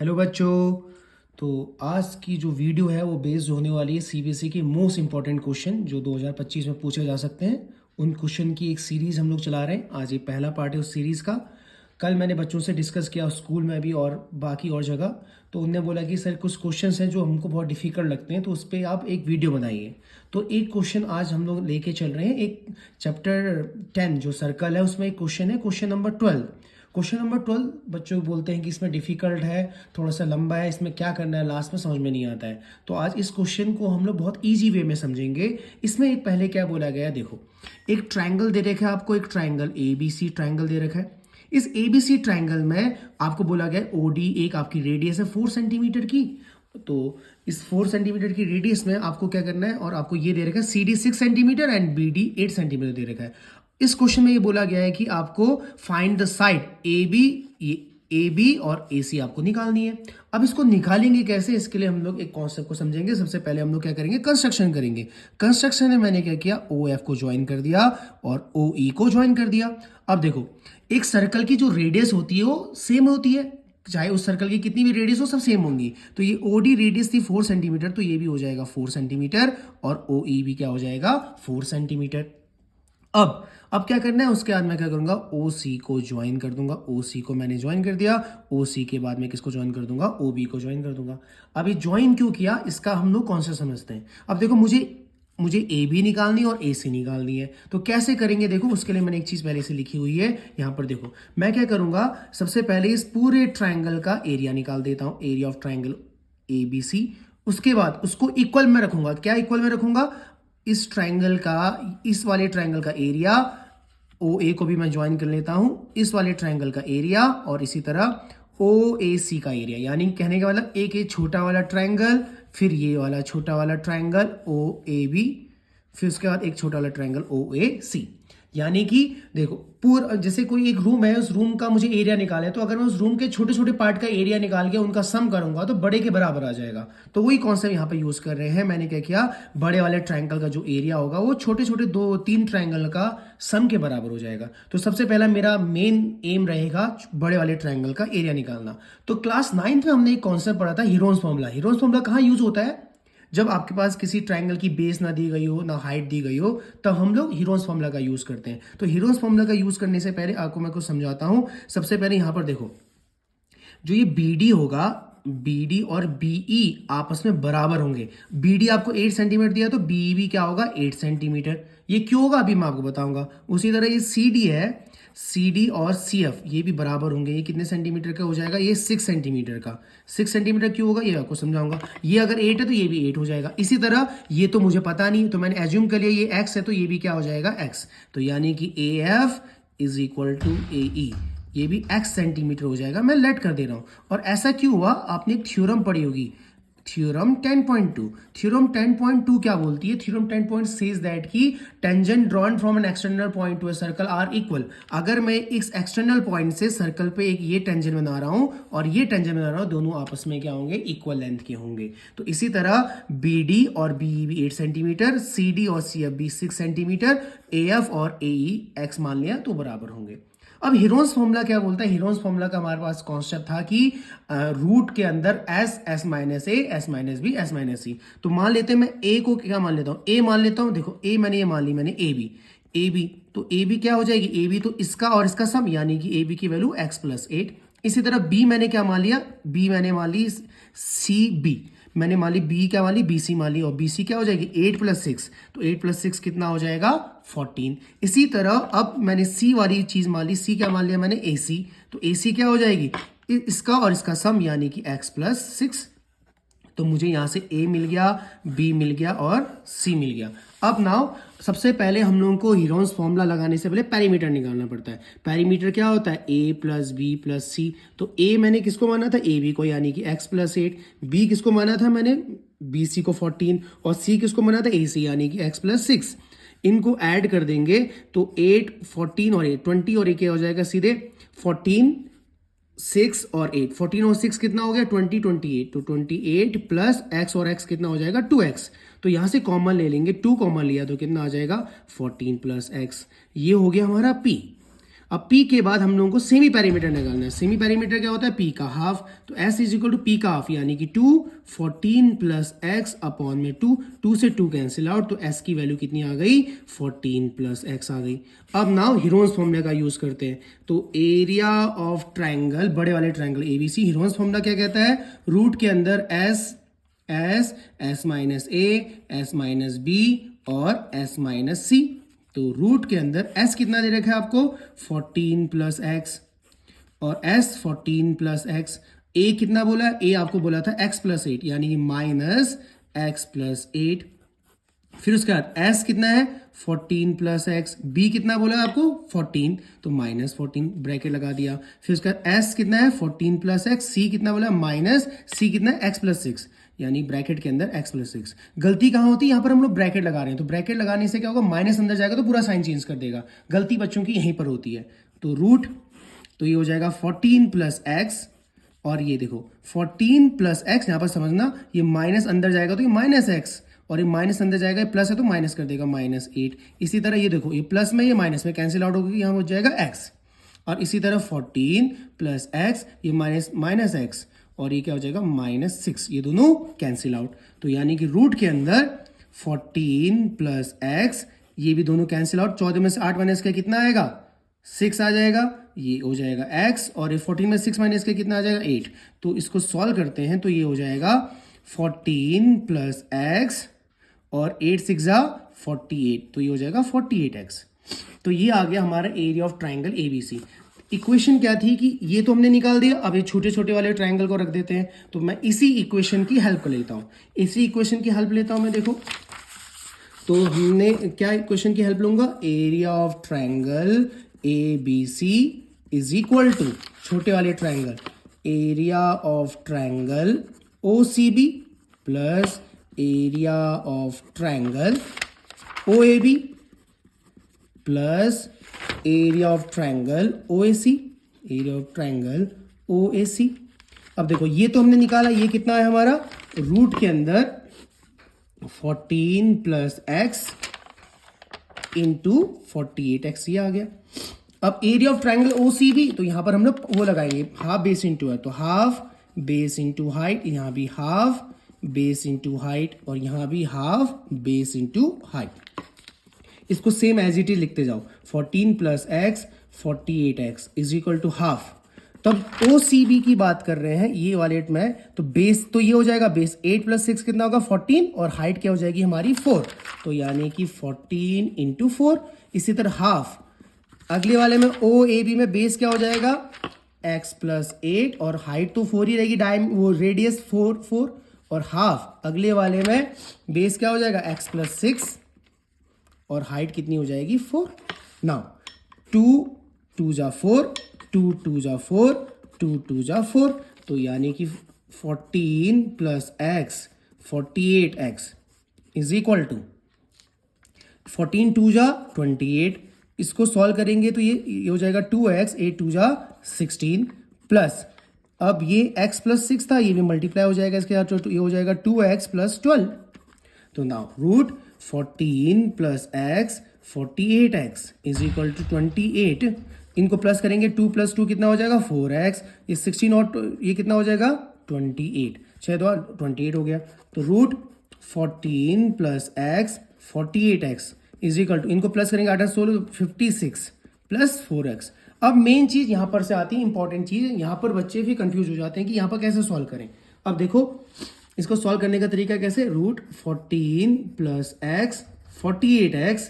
Hello बच्चों। तो आज की जो वीडियो है वो बेस्ड होने वाली है सीबीएसई के मोस्ट इंपॉर्टेंट क्वेश्चन जो 2025 में पूछे जा सकते हैं। उन क्वेश्चन की एक सीरीज़ हम लोग चला रहे हैं। आज ये पहला पार्ट है उस सीरीज़ का। कल मैंने बच्चों से डिस्कस किया स्कूल में भी और बाकी और जगह, तो उनने बोला कि सर कुछ क्वेश्चंस हैं जो हमको बहुत डिफिकल्ट लगते हैं, तो उस पर आप एक वीडियो बनाइए। तो एक क्वेश्चन आज हम लोग लेके चल रहे हैं। एक चैप्टर 10 जो सर्कल है उसमें एक क्वेश्चन है, क्वेश्चन नंबर 12। क्वेश्चन नंबर 12 बच्चों बोलते हैं कि इसमें डिफिकल्ट है, थोड़ा सा लंबा है, इसमें क्या करना है लास्ट में समझ में नहीं आता है। तो आज इस क्वेश्चन को हम लोग बहुत इजी वे में समझेंगे। इसमें एक पहले क्या बोला गया है, देखो एक ट्राइंगल दे रखा है आपको, एक triangle A B C triangle दे रखा है। इस ए बी सी ट्राइंगल में आपको बोला गया ओ डी, एक आपकी रेडियस है 4 सेंटीमीटर की। तो इस 4 सेंटीमीटर की रेडियस में आपको क्या करना है, और आपको ये दे रखा है C D 6 centimetre and B D 8 centimetre दे रखा है। इस क्वेश्चन में ये बोला गया है कि आपको find the side A B और ए सी आपको निकालनी है। अब इसको निकालेंगे कैसे, इसके लिए हम लोग एक कॉन्सेप्ट को समझेंगे। सबसे पहले हम लोग क्या करेंगे, कंस्ट्रक्शन करेंगे। कंस्ट्रक्शन में मैंने क्या किया, ओ एफ को ज्वाइन कर दिया और ओ ई को ज्वाइन कर दिया। अब देखो एक सर्कल की जो रेडियस होती है वो सेम होती है, चाहे उस सर्कल की कितनी भी रेडियस हो सब सेम होंगी। तो ये ओ डी रेडियस थी 4 सेंटीमीटर, तो ये भी हो जाएगा 4 सेंटीमीटर और ओ ई भी क्या हो जाएगा 4 सेंटीमीटर। अब क्या करना है, उसके बाद मैं क्या करूंगा, ओ सी को ज्वाइन कर दूंगा। ओ सी को मैंने ज्वाइन कर दिया। ओ सी के बाद मैं किसको ज्वाइन कर दूंगा, ओ बी को ज्वाइन कर दूंगा। अब ये ज्वाइन क्यों किया, इसका हम लोग कौन सा समझते हैं। अब देखो मुझे ए बी निकालनी और ए सी निकालनी है, तो कैसे करेंगे देखो। उसके लिए मैंने एक चीज पहले से लिखी हुई है यहां पर। देखो मैं क्या करूंगा, सबसे पहले इस पूरे ट्राइंगल का एरिया निकाल देता हूं, area of triangle A B C. उसके बाद उसको इक्वल में रखूंगा। क्या इक्वल में रखूंगा, इस ट्राइंगल का, इस वाले ट्राइंगल का एरिया, ओ ए को भी मैं ज्वाइन कर लेता हूं, इस वाले ट्राइंगल का एरिया, और इसी तरह ओ ए सी का एरिया। यानी कहने का मतलब एक ये छोटा वाला ट्राइंगल, फिर ये वाला छोटा वाला ट्राइंगल ओ ए बी, फिर उसके बाद एक छोटा वाला ट्राइंगल ओ ए सी। यानी कि देखो पूरा जैसे कोई एक रूम है, उस रूम का मुझे एरिया निकाले, तो अगर मैं उस रूम के छोटे छोटे पार्ट का एरिया निकाल के उनका सम करूंगा तो बड़े के बराबर आ जाएगा। तो वही कॉन्सेप्ट यहाँ पे यूज कर रहे हैं। मैंने क्या किया, बड़े वाले ट्राइंगल का जो एरिया होगा वो छोटे छोटे 2-3 ट्राइंगल का सम के बराबर हो जाएगा। तो सबसे पहला मेरा मेन एम रहेगा बड़े वाले ट्राइंगल का एरिया निकालना। तो क्लास 9th में हमने एक कॉन्सेप्ट पढ़ा था, हीरोन्स फॉर्मूला। हीरोन्स फॉर्मूला कहाँ यूज होता है, जब आपके पास किसी ट्राइंगल की बेस ना दी गई हो, ना हाइट दी गई हो, तब हम लोग हीरोन्स फॉर्मूला का यूज करते हैं। तो हीरोन्स फॉर्मूला का यूज करने से पहले आपको मैं कुछ समझाता हूं। सबसे पहले यहां पर देखो, जो ये BD होगा, BD और BE आपस में बराबर होंगे। BD आपको 8 सेंटीमीटर दिया तो BE भी क्या होगा 8 सेंटीमीटर। ये क्यों होगा अभी मैं आपको बताऊंगा। उसी तरह ये CD है, CD और CF ये भी बराबर होंगे। ये कितने सेंटीमीटर का हो जाएगा, ये 6 सेंटीमीटर का। 6 सेंटीमीटर क्यों होगा ये आपको समझाऊंगा। ये अगर 8 है तो ये भी 8 हो जाएगा। इसी तरह ये तो मुझे पता नहीं, तो मैंने एज्यूम कर लिया ये X है, तो ये भी क्या हो जाएगा X। तो यानी कि AF is equal to AE, ये भी x सेंटीमीटर हो जाएगा। मैं लेट कर दे रहा हूं। और ऐसा क्यों हुआ, आपने एक थ्योरम पढ़ी होगी, थ्योरम 10.2। थ्योरम 10.2 क्या बोलती है, थ्योरम 10 सेज दैट कि tangent drawn from an external point to a circle are equal. अगर मैं इस एक्सटर्नल पॉइंट से सर्कल पे एक ये टेंजेंट बना रहा हूं और ये टेंजेंट बना रहा हूं, दोनों आपस में क्या होंगे, इक्वल लेंथ के होंगे। तो इसी तरह BD और BE भी 8 सेंटीमीटर, CD और CF भी 6 सेंटीमीटर, AF और AE x मान लिया तो बराबर होंगे। अब हीरोन्स फॉर्मूला क्या बोलता है, हीरोन्स फॉर्मूला का हमारे पास कॉन्सेप्ट था कि रूट के अंदर S minus A, S minus B, S minus C। तो मान लेते हैं मैं A को क्या मान लेता हूं, A मान लेता हूं। देखो A मैंने ये मान ली, मैंने AB तो AB क्या हो जाएगी, AB तो इसका और इसका सम, यानी कि AB की वैल्यू x+8। इसी तरह B मैंने क्या मान लिया, B मैंने मान ली CB, मैंने मान ली B क्या मान ली, BC मान ली, और BC क्या हो जाएगी 8+6। तो 8+6 कितना हो जाएगा 14। इसी तरह अब मैंने C वाली चीज मान ली, C क्या मान लिया मैंने AC, तो AC क्या हो जाएगी इसका और इसका सम, यानी कि x+6। तो मुझे यहां से A मिल गया, B मिल गया और C मिल गया। अब नाउ सबसे पहले हम लोगों को हीरोन्स फॉर्मूला लगाने से पहले पेरीमीटर निकालना पड़ता है। पेरीमीटर क्या होता है, A plus B plus C। तो A मैंने किसको माना था, AB को, यानी कि x+8। B किसको माना था मैंने, BC को 14, और C किसको माना था AC, यानी कि x+6। इनको ऐड कर देंगे तो 8, 14 और 8, 20 और 1 क्या हो जाएगा सीधे 14, 6 और 8, 14 और 6 कितना हो गया 20, 28। तो 28 प्लस x और x कितना हो जाएगा 2x। तो यहां से कॉमन ले लेंगे, 2 कॉमन लिया तो कितना आ जाएगा 14 प्लस x। ये हो गया हमारा P। अब p के बाद हम लोगों को सेमी पैरामीटर निकालना है। सेमी पैरामीटर क्या होता है? p का हाफ। तो s is equal to p का हाफ यानी कि 2 14 प्लस x अपॉन में 2 से 2 कैंसिल आउट, तो s की वैल्यू कितनी आ गई? 14 प्लस x आ गई। अब नाउ हीरोन्स फॉर्मूला का यूज करते हैं। तो एरिया ऑफ ट्राइंगल, बड़े वाले ट्राइंगल एबीसी, हीरोन्स फॉर्मूला क्या कहता है? रूट के अंदर s minus a, s minus b और s माइनस c। तो रूट के अंदर s कितना दे रखा है आपको? 14 प्लस एक्स, और s 14 प्लस एक्स। a कितना बोला है? a आपको बोला था x प्लस 8 यानी कि माइनस एक्स प्लस 8। फिर उसके बाद s कितना है? 14 प्लस एक्स। b कितना बोला है आपको? 14, तो माइनस 14 ब्रैकेट लगा दिया। फिर उसका s कितना है? 14 प्लस एक्स। c कितना बोला? माइनस c कितना है? x प्लस 6 यानी ब्रैकेट के अंदर x प्लस 6। गलती कहाँ होती है? यहाँ पर हम लोग ब्रैकेट लगा रहे हैं, तो ब्रैकेट लगाने से क्या होगा? माइनस अंदर जाएगा तो पूरा साइन चेंज कर देगा। गलती बच्चों की यहीं पर होती है। तो रूट, तो ये हो जाएगा 14 प्लस एक्स, और ये देखो 14 प्लस एक्स, यहाँ पर समझना ये माइनस अंदर जाएगा तो ये माइनस एक्स, और ये माइनस अंदर जाएगा, ये प्लस है तो माइनस कर देगा, माइनस 8। इसी तरह ये देखो, ये प्लस में ये माइनस में कैंसिल आउट होगी, यहाँ हो जाएगा एक्स। और इसी तरह 14 प्लस एक्स, ये माइनस एक्स, और ये क्या हो जाएगा? माइनस 6। ये दोनों कैंसिल आउट। तो यानी कि रूट के अंदर 14 प्लस एक्स, ये भी दोनों कैंसिल आउट। 14 में से 8 माइनस का कितना आएगा? 6 आ जाएगा, ये हो जाएगा x, और ये 14 में 6 माइनस के कितना आ जाएगा? 8। तो इसको सॉल्व करते हैं तो ये हो जाएगा 14 प्लस एक्स, और 8 6 जा 48, तो ये हो जाएगा 48x। तो ये आ गया हमारा area of triangle ABC. Equation क्या थी कि ये तो हमने निकाल दिया, अब ये छोटे छोटे वाले ट्राइंगल को रख देते हैं। तो मैं इसी इक्वेशन की हेल्प लेता हूँ, इसी इक्वेशन की हेल्प लेता हूँ मैं। देखो, तो हमने क्या इक्वेशन की हेल्प लूंगा? Area of triangle A B C is equal to, छोटे वाले triangle, area of triangle O C B plus area of triangle O A B plus area of triangle O A C, area of triangle O A C. अब देखो, ये तो हमने निकाला, ये कितना है हमारा? रूट के अंदर 14 प्लस एक्स इंटू 48x, ये आ गया। अब area of triangle O C B, तो यहां पर हम लोग वो लगाएंगे, हाफ बेस इंटू है, तो हाफ बेस इंटू हाइट, यहां भी हाफ बेस इंटू हाइट, और यहां भी हाफ बेस इंटू हाइट। इसको सेम एज इट इज लिखते जाओ, 14 plus x 48x is equal to half. तब ओ सी बी की बात कर रहे हैं ये वाले में, तो बेस तो ये हो जाएगा, बेस 8 प्लस 6 कितना होगा? 14, और हाइट क्या हो जाएगी हमारी? 4, तो यानी कि 14 इंटू 4। इसी तरह हाफ, अगले वाले में ओ ए बी में बेस क्या हो जाएगा? x प्लस 8, और हाइट तो 4 ही रहेगी, वो रेडियस 4, और हाफ अगले वाले में बेस क्या हो जाएगा? x प्लस 6, और हाइट कितनी हो जाएगी? 4। नाउ 2 2 जा 4, 2 2 जा 4, 2 2 जा 4, तो यानी कि 14 plus x 48x is equal to 14 2 जा 28। इसको सॉल्व करेंगे तो ये हो जाएगा 2x, 8 2 जा 16 प्लस, अब ये x प्लस 6 था, ये भी मल्टीप्लाई हो जाएगा इसके साथ, तो ये हो जाएगा 2x प्लस 12। तो now root 14 plus x 48x is equal to 28। इनको प्लस करेंगे, 2 प्लस 2 कितना हो जाएगा? 4x, ये 16 और ये कितना हो जाएगा? 28, 6 2 28 हो गया। तो root 14 plus x 48x is equal to, इनको प्लस करेंगे 8 16 56 प्लस 4x। अब मेन चीज यहां पर से आती है, इंपॉर्टेंट चीज, यहां पर बच्चे भी कंफ्यूज हो जाते हैं कि यहां पर कैसे सॉल्व करें। अब देखो, इसको सॉल्व करने का तरीका कैसे? रूट 14 प्लस एक्स 48x,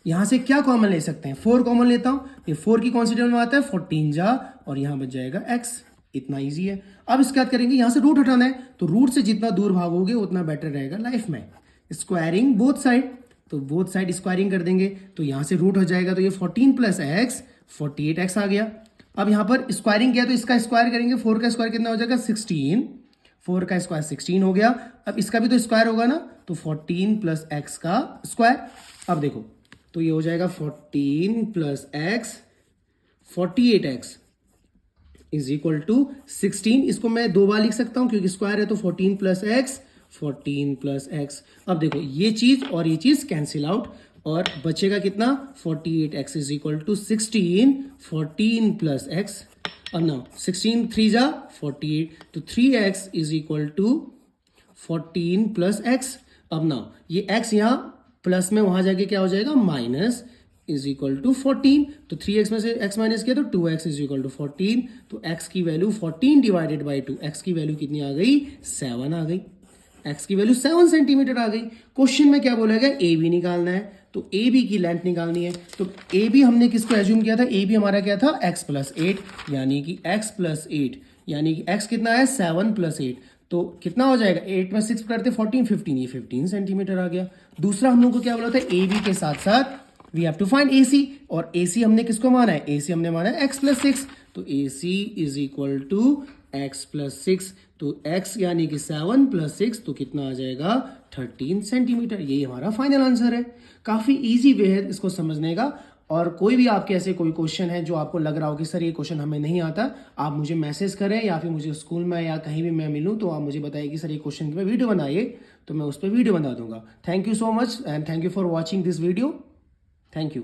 यहां से क्या कॉमन ले सकते हैं? 4 कॉमन लेता हूं, ये 4 की कॉन्सिडर में आता है 14 जा, और यहां बच जाएगा x। इतना इजी है। अब इसके बाद करेंगे, यहां से रूट हटाना है, तो रूट से जितना दूर भागोगे उतना बेटर रहेगा लाइफ में। स्क्वायरिंग बोथ साइड, तो बोथ साइड स्क्वायरिंग कर देंगे, तो यहां से रूट हो जाएगा, तो ये 14 प्लस एक्स 48x आ गया। अब यहां पर स्क्वायरिंग किया तो इसका स्क्वायर करेंगे, 4 का स्क्वायर कितना हो जाएगा? 16, 4 का स्क्वायर 16 हो गया। अब इसका भी तो स्क्वायर होगा ना, तो 14 प्लस एक्स का स्क्वायर। अब देखो, तो ये हो जाएगा 14 plus x 48x is equal to 16। इसको मैं 2 बार लिख सकता हूं क्योंकि स्क्वायर है, तो 14 प्लस एक्स 14 प्लस एक्स। अब देखो, ये चीज और ये चीज कैंसिल आउट, और बचेगा कितना 48x is equal to 16, 14 plus x. अब नाउ 16 3 जा 48, तो 3x is equal to 14 plus x. अब नाउ ये x यहाँ प्लस में वहां जाके क्या हो जाएगा माइनस इज इक्वल टू 14, तो 3x में से x माइनस किया तो 2x इज इक्वल टू 14, तो x की वैल्यू 14 डिवाइडेड बाई 2, x की वैल्यू कितनी आ गई 7 आ गई, x की वैल्यू 7 सेंटीमीटर आ गई। क्वेश्चन में क्या बोला गया ए बी निकालना है, तो ए बी की लेंथ निकालनी है। तो ए बी हमने किसको एज्यूम किया था, ए बी हमारा क्या था x प्लस 8, यानी कि x प्लस 8, यानी कि x कितना है 7 प्लस 8, तो कितना हो जाएगा 8 में 6 करते 14 15, ये 15 सेंटीमीटर आ गया। दूसरा हम लोग को क्या बोला था ए बी के साथ साथ we have to find AC, और AC हमने किसको माना है, AC हमने माना है x प्लस 6, तो AC is equal to x plus 6, तो x यानी कि 7 प्लस 6, तो कितना आ जाएगा 13 सेंटीमीटर। यही हमारा फाइनल आंसर है। काफी इजी वे है इसको समझने का। और कोई भी आपके ऐसे कोई क्वेश्चन है जो आपको लग रहा हो कि सर ये क्वेश्चन हमें नहीं आता, आप मुझे मैसेज करें या फिर मुझे स्कूल में या कहीं भी मैं मिलूं तो आप मुझे बताइए कि सर ये क्वेश्चन की वीडियो बनाइए, तो मैं उस पर वीडियो बना दूंगा। Thank you so much and thank you for watching this video. Thank you.